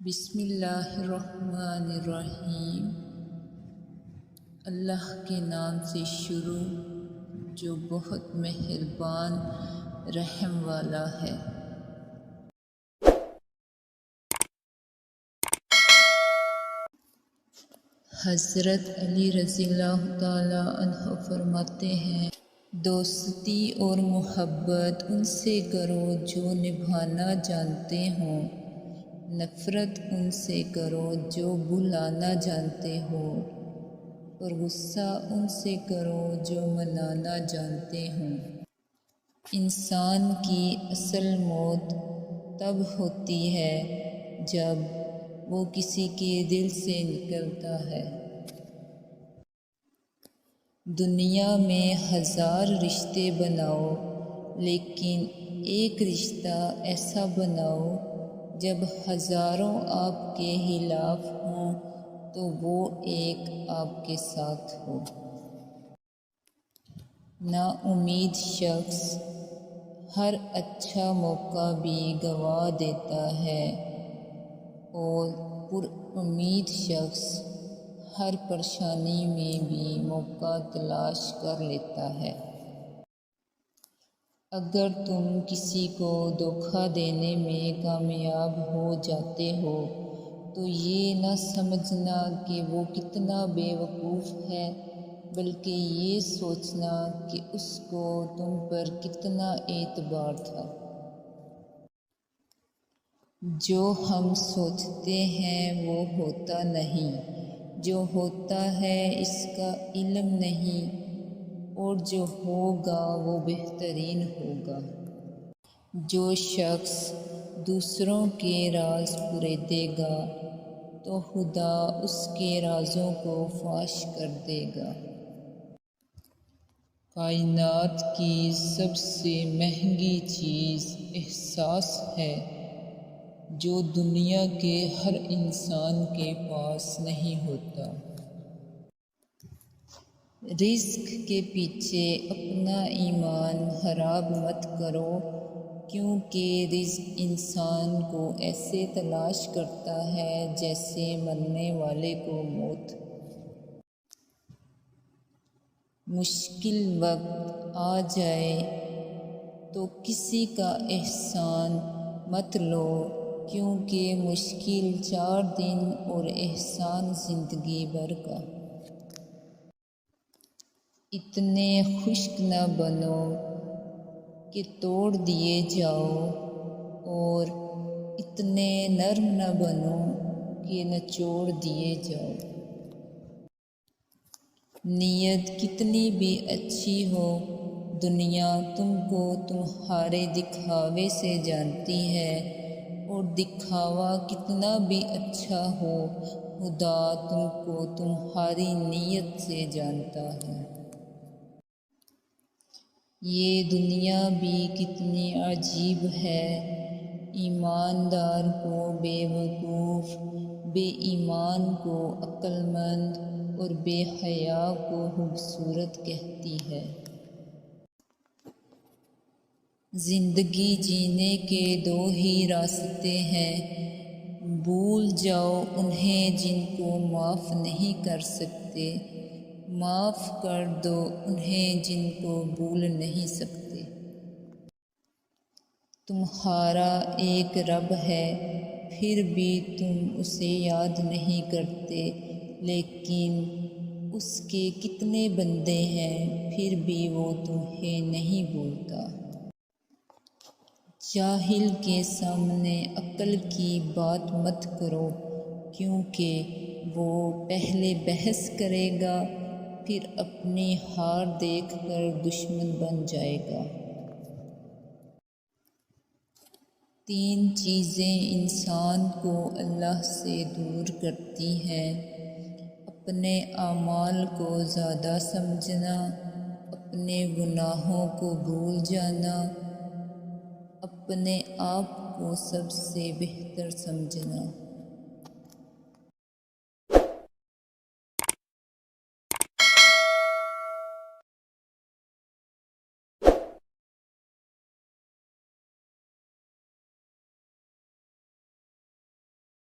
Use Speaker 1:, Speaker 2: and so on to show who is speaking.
Speaker 1: بسم اللہ الرحمن الرحیم۔ اللہ کے نام سے شروع جو بہت مہربان رحم والا ہے۔ حضرت علی رضی اللہ تعالی عنہ فرماتے ہیں، دوستی اور محبت ان سے کرو جو نبھانا جانتے ہوں، نفرت ان سے کرو جو بھلانا جانتے ہو، اور غصہ ان سے کرو جو منانا جانتے ہوں۔ انسان کی اصل موت تب ہوتی ہے جب وہ کسی کے دل سے نکلتا ہے۔ دنیا میں 1000 رشتے بناؤ، لیکن ایک رشتہ ایسا بناؤ جب ہزاروں آپ کے خلاف ہوں تو وہ ایک آپ کے ساتھ ہو۔ نا امید شخص ہر اچھا موقع بھی گنوا دیتا ہے، اور پر امید شخص ہر پریشانی میں بھی موقع تلاش کر لیتا ہے۔ اگر تم کسی کو دھوکہ دینے میں کامیاب ہو جاتے ہو تو یہ نہ سمجھنا کہ وہ کتنا بے وقوف ہے، بلکہ یہ سوچنا کہ اس کو تم پر کتنا اعتبار تھا۔ جو ہم سوچتے ہیں وہ ہوتا نہیں، جو ہوتا ہے اس کا علم نہیں، اور جو ہوگا وہ بہترین ہوگا۔ جو شخص دوسروں کے راز پریدے گا تو خدا اس کے رازوں کو فاش کر دے گا۔ کائنات کی سب سے مہنگی چیز احساس ہے، جو دنیا کے ہر انسان کے پاس نہیں ہوتا۔ رزق کے پیچھے اپنا ایمان خراب مت کرو، کیونکہ رزق انسان کو ایسے تلاش کرتا ہے جیسے مرنے والے کو موت۔ مشکل وقت آ جائے تو کسی کا احسان مت لو، کیونکہ مشکل 4 دن اور احسان زندگی بھر کا۔ اتنے خشک نہ بنو کہ توڑ دیے جاؤ، اور اتنے نرم نہ بنو کہ نچوڑ دیے جاؤ۔ نیت کتنی بھی اچھی ہو، دنیا تم کو تمہارے دکھاوے سے جانتی ہے، اور دکھاوا کتنا بھی اچھا ہو، خدا تم کو تمہاری نیت سے جانتا ہے۔ یہ دنیا بھی کتنی عجیب ہے، ایماندار کو بے وقوف، بے ایمان کو عقل مند، اور بے حیا کو خوبصورت کہتی ہے۔ زندگی جینے کے 2 ہی راستے ہیں، بھول جاؤ انہیں جن کو معاف نہیں کر سکتے، معاف کر دو انہیں جن کو بھول نہیں سکتے۔ تمہارا ایک رب ہے، پھر بھی تم اسے یاد نہیں کرتے، لیکن اس کے کتنے بندے ہیں، پھر بھی وہ تمہیں نہیں بھولتا۔ جاہل کے سامنے عقل کی بات مت کرو، کیونکہ وہ پہلے بحث کرے گا، پھر اپنی ہار دیکھ کر دشمن بن جائے گا۔ 3 چیزیں انسان کو اللہ سے دور کرتی ہیں: اپنے اعمال کو زیادہ سمجھنا، اپنے گناہوں کو بھول جانا، اپنے آپ کو سب سے بہتر سمجھنا۔